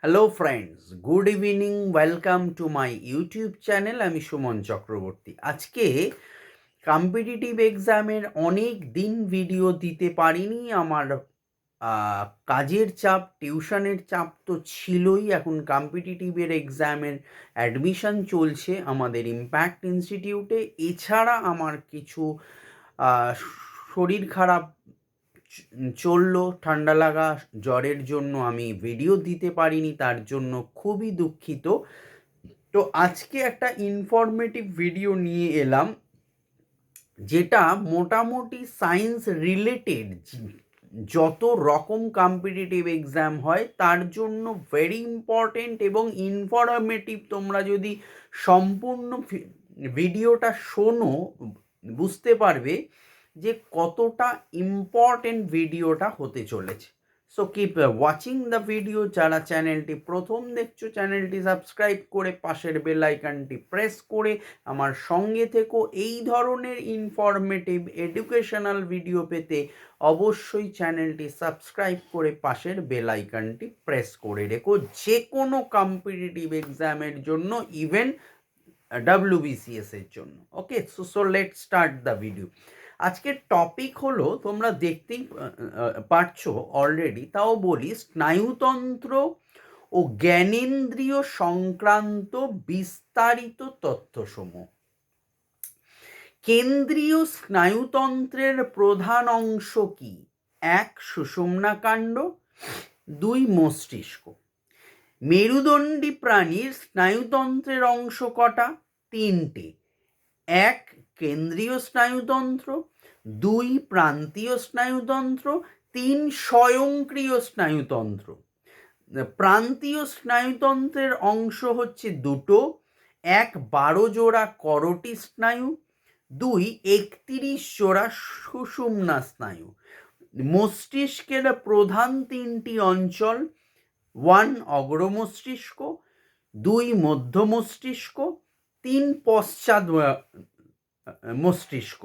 Hello friends, good evening. Welcome to my YouTube channel. আমি সুমন চক্রবর্তী। আজকে competitive এক্সামের অনেক দিন ভিডিও দিতে পারিনি। আমার কাজের চাপ, টিউশনের চাপ তো ছিলই। এখন কম্পিটিটিভের এক্সামের অ্যাডমিশন চলছে আমাদের ইম্প্যাক্ট ইনস্টিটিউটে। এছাড়া আমার কিছু আহ, শরীর খারাপ চললো, ঠান্ডা লাগা, জ্বরের জন্য আমি ভিডিও দিতে পারিনি, তার জন্য খুবই দুঃখিত। তো আজকে একটা ইনফরমেটিভ ভিডিও নিয়ে এলাম, যেটা মোটামুটি সায়েন্স রিলেটেড যত রকম কম্পিটিটিভ এক্সাম হয় তার জন্য ভেরি ইম্পর্টেন্ট এবং ইনফরমেটিভ। তোমরা যদি সম্পূর্ণ ভিডিওটা শোনো, বুঝতে পারবে যে কতটা ইম্পর্টেন্ট ভিডিওটা হতে চলেছে। So keep watching the video. যারা চ্যানেলটি প্রথম দেখছো, চ্যানেলটি সাবস্ক্রাইব করে পাশের বেল আইকনটি প্রেস করে আমার সঙ্গে থেকো। এই ধরনের ইনফরমেটিভ এডুকেশনাল ভিডিও পেতে অবশ্যই চ্যানেলটি সাবস্ক্রাইব করে পাশের বেল আইকনটি প্রেস করে রেখো, যে কোনো কম্পিটিটিভ এক্সামের জন্য, ইভেন WBCS এর জন্য। Okay, so let's start the video. আজকের টপিক হলো, তোমরা দেখতেই পারছো অলরেডি, তাও বলি, স্নায়ুতন্ত্র ও জ্ঞানেন্দ্রিয় সংক্রান্ত বিস্তারিত তথ্যসমূহ। কেন্দ্রীয় স্নায়ুতন্ত্রের প্রধান অংশ কি? 1. সুষুম্নাকাণ্ড। 2. মস্তিষ্ক। মেরুদণ্ডী প্রাণীর স্নায়ুতন্ত্রের অংশ কটা? 3টে। 1. কেন্দ্রীয় স্নায়ুতন্ত্র। 2. প্রান্তীয় স্নায়ুতন্ত্র। 3. স্বয়ংক্রিয় স্নায়ুতন্ত্র। প্রান্তীয় স্নায়ুতন্ত্রের অংশ হচ্ছে দুটো। 1. 12 জোড়া করোটি স্নায়ু। 2. 31 জোড়া সুষুম্না স্নায়ু। মস্তিষ্কের প্রধান 3টি অঞ্চল: 1. অগ্র মস্তিষ্ক। 2. মধ্য মস্তিষ্ক। 3. পশ্চাৎ মস্তিষ্ক।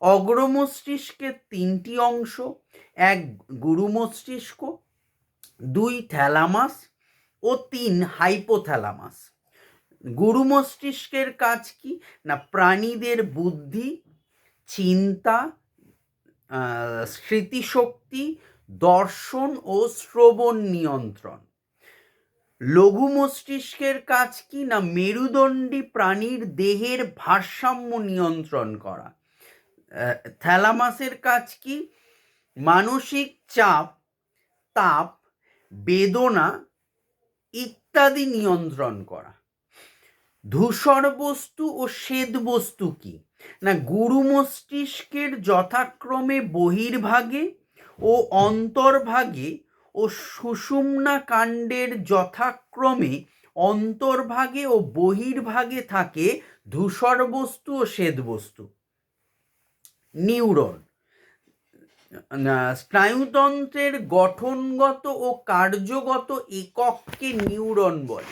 অগ্র মস্তিষ্কের 3টি অংশ: 1. গুরু মস্তিষ্ক। 2. থ্যালামাস ও 3. হাইপোথ্যালামাস। গুরু মস্তিষ্কের কাজ কি? না প্রাণীদের বুদ্ধি, চিন্তা, স্মৃতিশক্তি, দর্শন ও শ্রবণ নিয়ন্ত্রণ। লঘু মস্তিষ্কের কাজ কি? না মেরুদণ্ডী প্রাণীর দেহের ভারসাম্য নিয়ন্ত্রণ করা। থ্যালামাসের কাজ কি? মানসিক চাপ, তাপ, বেদনা ইত্যাদি নিয়ন্ত্রণ করা। ধূসর বস্তু ও শ্বেত বস্তু কি? না গুরু মস্তিষ্কের যথাক্রমে বহির্ভাগে ও অন্তর্ভাগে ও সুষুম্না কাণ্ডের যথাক্রমে অন্তর্ভাগে ও বহির্ভাগে থাকে ধূসর বস্তু ও শ্বেত বস্তু। নিউরন। স্নায়ুতন্ত্রের গঠনগত ও কার্যগত একককে নিউরন বলে,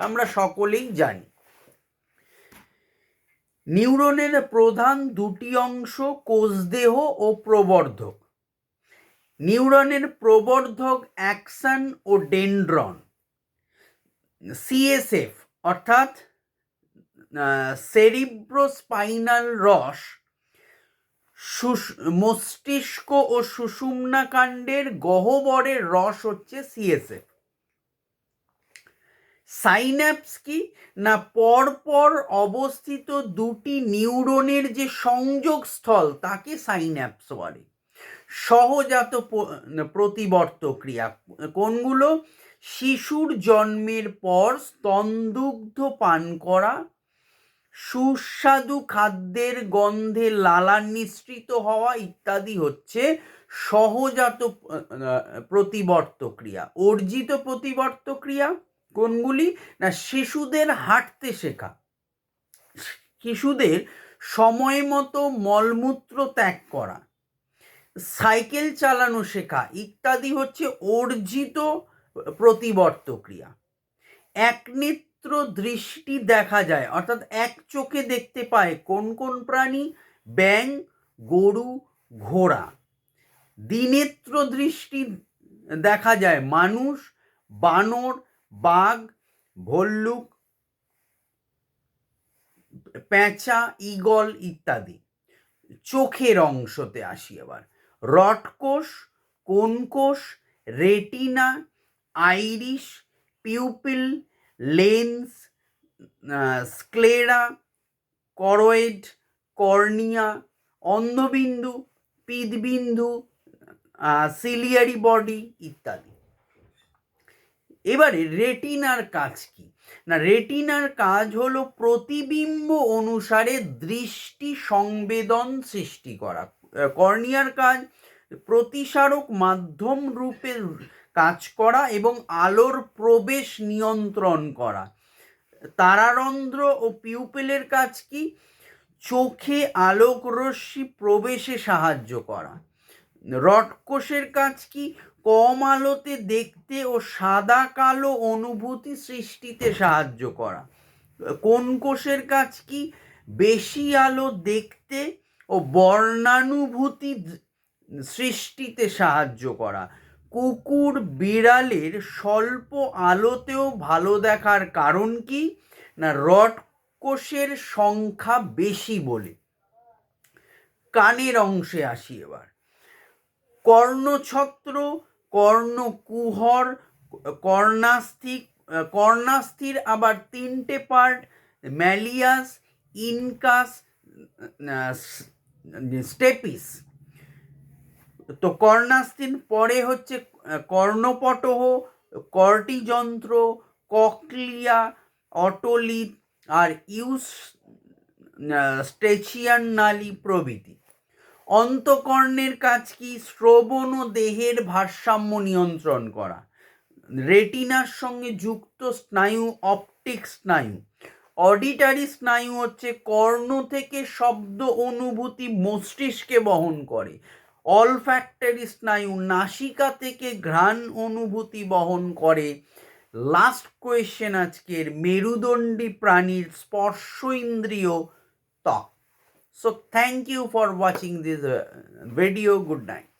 আমরা সকলেই জানি। নিউরনের প্রধান 2টি অংশ: কোষদেহ ও প্রবর্ধক। নিউরনের প্রবর্ধক অ্যাক্সন ও ডেনড্রন। CSF অর্থাৎ সেরিব্রোস্পাইনাল রস মস্তিষ্ক ও সুষুম্না কাণ্ডের গহ্বরের রস হচ্ছে CSF। সাইন্যাপস কি? না পরপর অবস্থিত 2টি নিউরনের যে সংযোগ স্থল তাকে সাইন্যাপস বলে। সহজাত প্রতিবর্ত ক্রিয়া কোনগুলো? শিশুর জন্মের পর স্তনদুগ্ধ পান করা, সুস্বাদু খাদ্যের গন্ধে লালান নিঃসৃত হওয়া ইত্যাদি হচ্ছে সহজাত প্রতিবর্ত ক্রিয়া। অর্জিত প্রতিবর্ত ক্রিয়া কোনগুলি? না শিশুদের হাঁটতে শেখা, শিশুদের সময় মতো মলমূত্র ত্যাগ করা, সাইকেল চালানো শেখা ইত্যাদি হচ্ছে অর্জিত প্রতিবর্ত ক্রিয়া। একনেত্র দৃষ্টি দেখা যায়, অর্থাৎ এক চোখে দেখতে পায় কোন কোন প্রাণী? ব্যাঙ, গরু, ঘোড়া। দ্বিনেত্র দৃষ্টি দেখা যায় মানুষ, বানর, বাঘ, ভল্লুক, পেঁচা, ঈগল ইত্যাদি। চোখের অংশতে আসি এবার। রডকোষ, কোনকোষ, retina, iris, pupil, lens, sclera, choroid, cornea, অন্ধবিন্দু, পিতবিন্দু, সিলিয়ারি বডি ইত্যাদি। এবারে রেটিনার কাজ কি না, রেটিনার কাজ হলো প্রতিবিম্ব অনুসারে দৃষ্টি সংবেদন সৃষ্টি করা। কর্নিয়ার কাজ প্রতিসারক মাধ্যম রূপে কাজ করা এবং আলোর প্রবেশ নিয়ন্ত্রণ করা। তারারন্ধ্র ও পিউপিলের কাজ কি, চোখে আলোক রশ্মি প্রবেশে সাহায্য করা। রডকোষের কাজ কি, কম আলোতে দেখতে ও সাদা কালো অনুভূতি সৃষ্টিতে সাহায্য করা। কোন কোষের কাজ কি, বেশি আলো দেখতে ও বর্ণানুভূতি সৃষ্টিতে সাহায্য করা। কুকুর বিড়ালের স্বল্প আলোতেও ভালো দেখার কারণ কি না, রড কোষের সংখ্যা বেশি বলে। কানের অংশে আসি এবার। কর্ণছত্র, কর্ণকুহর, কর্ণাস্থির আবার 3টে পার্ট, ম্যালিয়াস, ইনকাস, স্টেপিস। তো কর্ণাস্থির পরে হচ্ছে কর্ণপটহ, কর্টিযন্ত্র, ককলিয়া, অটোলিথ আর স্টেচিয়ান নালী প্রভৃতি। অন্তঃকর্ণের কাজ কি, শ্রবণ ও দেহের ভারসাম্য নিয়ন্ত্রণ করা। রেটিনার সঙ্গে যুক্ত স্নায়ু অপটিক স্নায়ু। অডিটারি স্নায়ু হচ্ছে কর্ণ থেকে শব্দ অনুভূতি মস্তিষ্কে বহন করে। অলফ্যাক্টরি স্নায়ু নাসিকা থেকে ঘ্রাণ অনুভূতি বহন করে। লাস্ট কোয়েশ্চেন আজকের, মেরুদণ্ডী প্রাণীর স্পর্শ ইন্দ্রিয় ত্বক। So thank you for watching this video. Good night.